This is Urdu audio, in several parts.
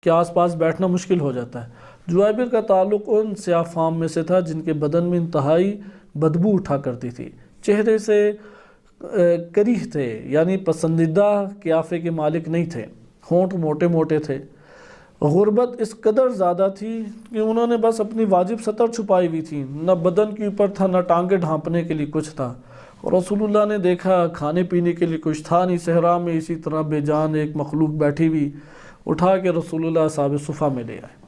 کے آس پاس بیٹھنا مشکل ہو جاتا ہے۔ جویبر کا تعلق ان سیاہ فام میں سے تھا جن کے بدن میں انتہائی بدبو اٹھا کرتی تھی، چہرے سے کریہ تھے، یعنی پسندیدہ قیافے کے مالک نہیں تھے، ہونٹ موٹے موٹے تھے۔ غربت اس قدر زیادہ تھی کہ انہوں نے بس اپنی واجب سطر چھپائی ہوئی تھی، نہ بدن کے اوپر تھا، نہ ٹانگیں ڈھانپنے کے لیے کچھ تھا۔ اور رسول اللہ نے دیکھا کھانے پینے کے لیے کچھ تھا نہیں، صحرا میں اسی طرح بے جان ایک مخلوق بیٹھی ہوئی، اٹھا کے رسول اللہ اصحاب صفہ میں لے آئے،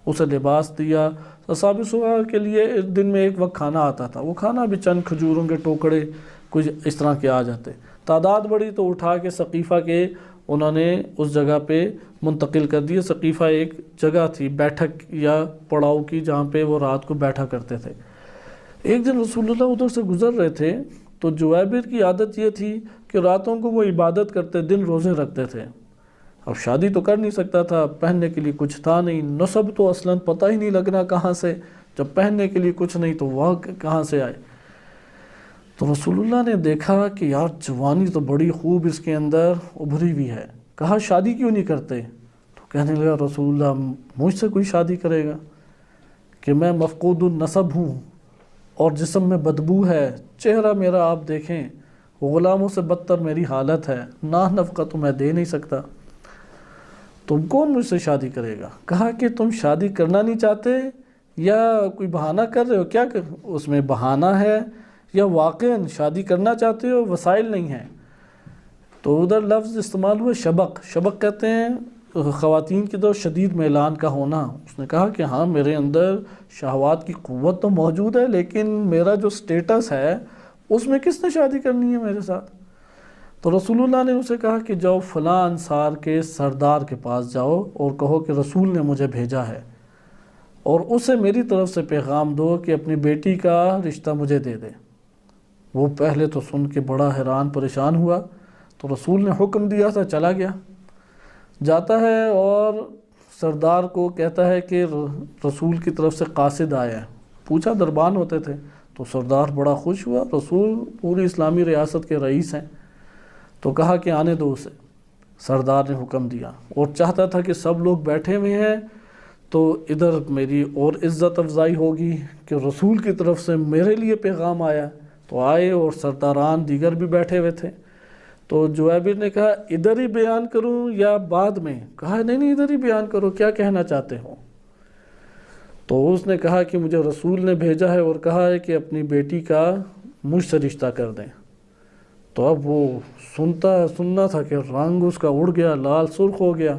اسے لباس دیا۔ اصحاب صفہ کے لیے دن میں ایک وقت کھانا آتا تھا، وہ کھانا بھی چند کھجوروں کے ٹوکڑے کچھ اس طرح کے آ جاتے، تعداد بڑی تو اٹھا کے سقیفہ کے انہوں نے اس جگہ پہ منتقل کر دیا۔ سقیفہ ایک جگہ تھی بیٹھک یا پڑاؤ کی جہاں پہ وہ رات کو بیٹھا کرتے تھے۔ ایک دن رسول اللہ ادھر سے گزر رہے تھے تو جویبر کی عادت یہ تھی کہ راتوں کو وہ عبادت کرتے، دن روزے رکھتے تھے۔ اب شادی تو کر نہیں سکتا تھا، پہننے کے لیے کچھ تھا نہیں، نسب تو اصلاً پتہ ہی نہیں لگنا کہاں سے، جب پہننے کے لیے کچھ نہیں تو وہ کہاں سے آئے۔ تو رسول اللہ نے دیکھا کہ یار جوانی تو بڑی خوب اس کے اندر ابھری ہوئی ہے، کہا شادی کیوں نہیں کرتے؟ تو کہنے لگا رسول اللہ مجھ سے کوئی شادی کرے گا کہ میں مفقود النسب ہوں اور جسم میں بدبو ہے، چہرہ میرا آپ دیکھیں، غلاموں سے بدتر میری حالت ہے، ناح نفقہ تو میں دے نہیں سکتا، تم کون مجھ سے شادی کرے گا؟ کہا کہ تم شادی کرنا نہیں چاہتے یا کوئی بہانہ کر رہے ہو؟ کیا اس میں بہانہ ہے یا واقعاً شادی کرنا چاہتے ہو، وسائل نہیں ہیں؟ تو ادھر لفظ استعمال ہوا شبق، شبق کہتے ہیں خواتین کی طرف شدید میلان کا ہونا۔ اس نے کہا کہ ہاں میرے اندر شہوات کی قوت تو موجود ہے، لیکن میرا جو سٹیٹس ہے اس میں کس نے شادی کرنی ہے میرے ساتھ؟ تو رسول اللہ نے اسے کہا کہ جاؤ فلاں انصار کے سردار کے پاس جاؤ اور کہو کہ رسول نے مجھے بھیجا ہے، اور اسے میری طرف سے پیغام دو کہ اپنی بیٹی کا رشتہ مجھے دے دے۔ وہ پہلے تو سن کے بڑا حیران پریشان ہوا، تو رسول نے حکم دیا تھا، چلا گیا، جاتا ہے اور سردار کو کہتا ہے کہ رسول کی طرف سے قاصد آیا ہے۔ پوچھا دربان ہوتے تھے، تو سردار بڑا خوش ہوا، رسول پوری اسلامی ریاست کے رئیس ہیں، تو کہا کہ آنے دو اسے۔ سردار نے حکم دیا اور چاہتا تھا کہ سب لوگ بیٹھے ہوئے ہیں تو ادھر میری اور عزت افزائی ہوگی کہ رسول کی طرف سے میرے لیے پیغام آیا۔ تو آئے اور سرداران دیگر بھی بیٹھے ہوئے تھے۔ تو جویبر نے کہا ادھر ہی بیان کروں یا بعد میں؟ کہا نہیں ادھر ہی بیان کرو، کیا کہنا چاہتے ہو؟ تو اس نے کہا کہ مجھے رسول نے بھیجا ہے اور کہا ہے کہ اپنی بیٹی کا مجھ سے رشتہ کر دیں۔ تو اب وہ سننا تھا کہ رنگ اس کا اڑ گیا، لال سرخ ہو گیا۔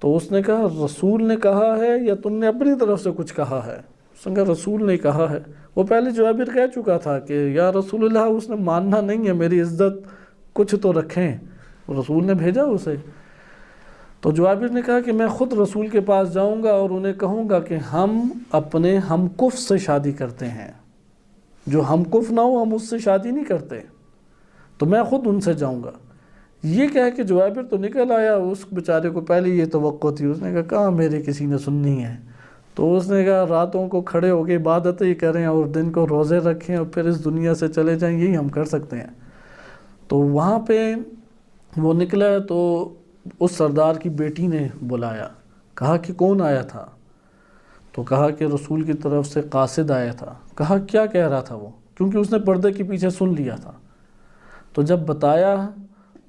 تو اس نے کہا رسول نے کہا ہے یا تم نے اپنی طرف سے کچھ کہا ہے؟ اس نے کہا رسول نے کہا ہے۔ وہ پہلے جویبر کہہ چکا تھا کہ یا رسول اللہ اس نے ماننا نہیں ہے، میری عزت کچھ تو رکھیں، رسول نے بھیجا اسے۔ تو جویبر نے کہا کہ میں خود رسول کے پاس جاؤں گا اور انہیں کہوں گا کہ ہم اپنے ہمکف سے شادی کرتے ہیں، جو ہمکف نہ ہو ہم اس سے شادی نہیں کرتے، تو میں خود ان سے جاؤں گا۔ یہ کہہ کہ جویبر تو نکل آیا، اس بیچارے کو پہلے یہ توقع تھی، اس نے کہا کہاں میرے کسی نے سننی ہے۔ تو اس نے کہا راتوں کو کھڑے ہو کے عبادتیں کریں اور دن کو روزے رکھیں اور پھر اس دنیا سے چلے جائیں، یہی ہم کر سکتے ہیں۔ تو وہاں پہ وہ نکلا تو اس سردار کی بیٹی نے بلایا، کہا کہ کون آیا تھا؟ تو کہا کہ رسول کی طرف سے قاصد آیا تھا۔ کہا کیا کہہ رہا تھا وہ؟ کیونکہ اس نے پردے کے پیچھے سن لیا تھا۔ تو جب بتایا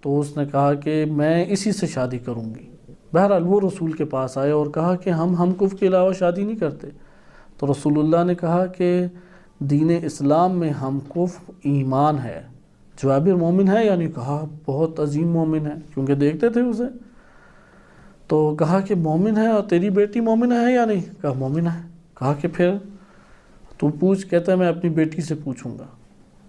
تو اس نے کہا کہ میں اسی سے شادی کروں گی۔ بہرحال وہ رسول کے پاس آئے اور کہا کہ ہم ہمکف کے علاوہ شادی نہیں کرتے۔ تو رسول اللہ نے کہا کہ دین اسلام میں ہمکف ایمان ہے۔ جویبر مومن ہے؟ یعنی کہا بہت عظیم مومن ہے، کیونکہ دیکھتے تھے اسے۔ تو کہا کہ مومن ہے، اور تیری بیٹی مومن ہے یا نہیں؟ کہا مومن ہے۔ کہا کہ پھر تو پوچھ، کہتا ہے میں اپنی بیٹی سے پوچھوں گا،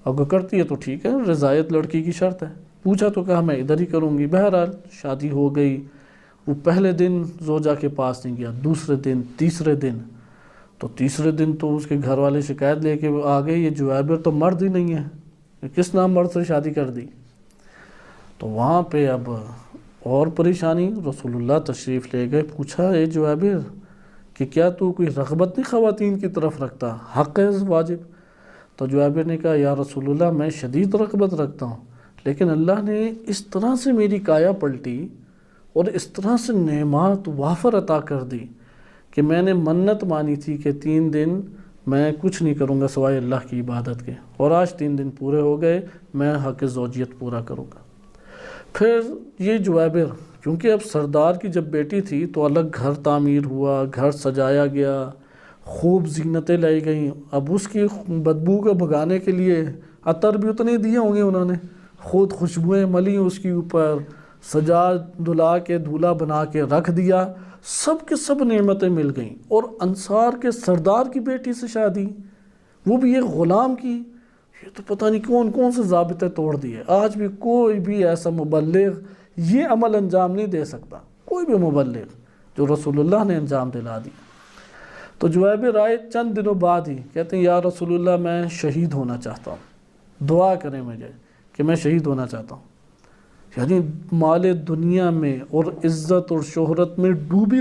اگر کرتی ہے تو ٹھیک ہے، رضایت لڑکی کی شرط ہے۔ پوچھا تو کہا میں ادھر ہی کروں گی۔ بہرحال شادی ہو گئی۔ وہ پہلے دن زوجہ کے پاس نہیں گیا، دوسرے دن، تیسرے دن، تو تیسرے دن تو اس کے گھر والے شکایت لے کے آ گئے یہ جویبر تو مرد ہی نہیں ہے، کس نام مرد سے شادی کر دی؟ تو وہاں پہ اب اور پریشانی، رسول اللہ تشریف لے گئے، پوچھا اے جویبر کہ کیا تو کوئی رغبت نہیں خواتین کی طرف رکھتا، حق ہے واجب؟ تو جویبر نے کہا یا رسول اللہ میں شدید رغبت رکھتا ہوں، لیکن اللہ نے اس طرح سے میری کایا پلٹی اور اس طرح سے نعمات وافر عطا کر دی کہ میں نے منت مانی تھی کہ 3 دن میں کچھ نہیں کروں گا سوائے اللہ کی عبادت کے، اور آج 3 دن پورے ہو گئے، میں حق زوجیت پورا کروں گا۔ پھر یہ جویبر، کیونکہ اب سردار کی جب بیٹی تھی تو الگ گھر تعمیر ہوا، گھر سجایا گیا، خوب زینتیں لائی گئیں۔ اب اس کی بدبو کو بھگانے کے لیے عطر بھی اتنے دیے ہوں گے انہوں نے، خود خوشبوئیں ملی اس کے اوپر، سجا دھلا کے دولہا بنا کے رکھ دیا، سب کے سب نعمتیں مل گئیں۔ اور انصار کے سردار کی بیٹی سے شادی، وہ بھی ایک غلام کی، یہ تو پتہ نہیں کون کون سے ضابطے توڑ دیے۔ آج بھی کوئی بھی ایسا مبلغ یہ عمل انجام نہیں دے سکتا، کوئی بھی مبلغ جو رسول اللہ نے انجام دلا دی۔ تو جویبر آئے چند دنوں بعد ہی، کہتے ہیں یا رسول اللہ میں شہید ہونا چاہتا ہوں، دعا کریں مجھے کہ میں شہید ہونا چاہتا ہوں۔ یعنی مال دنیا میں اور عزت اور شہرت میں ڈوبی ہوئی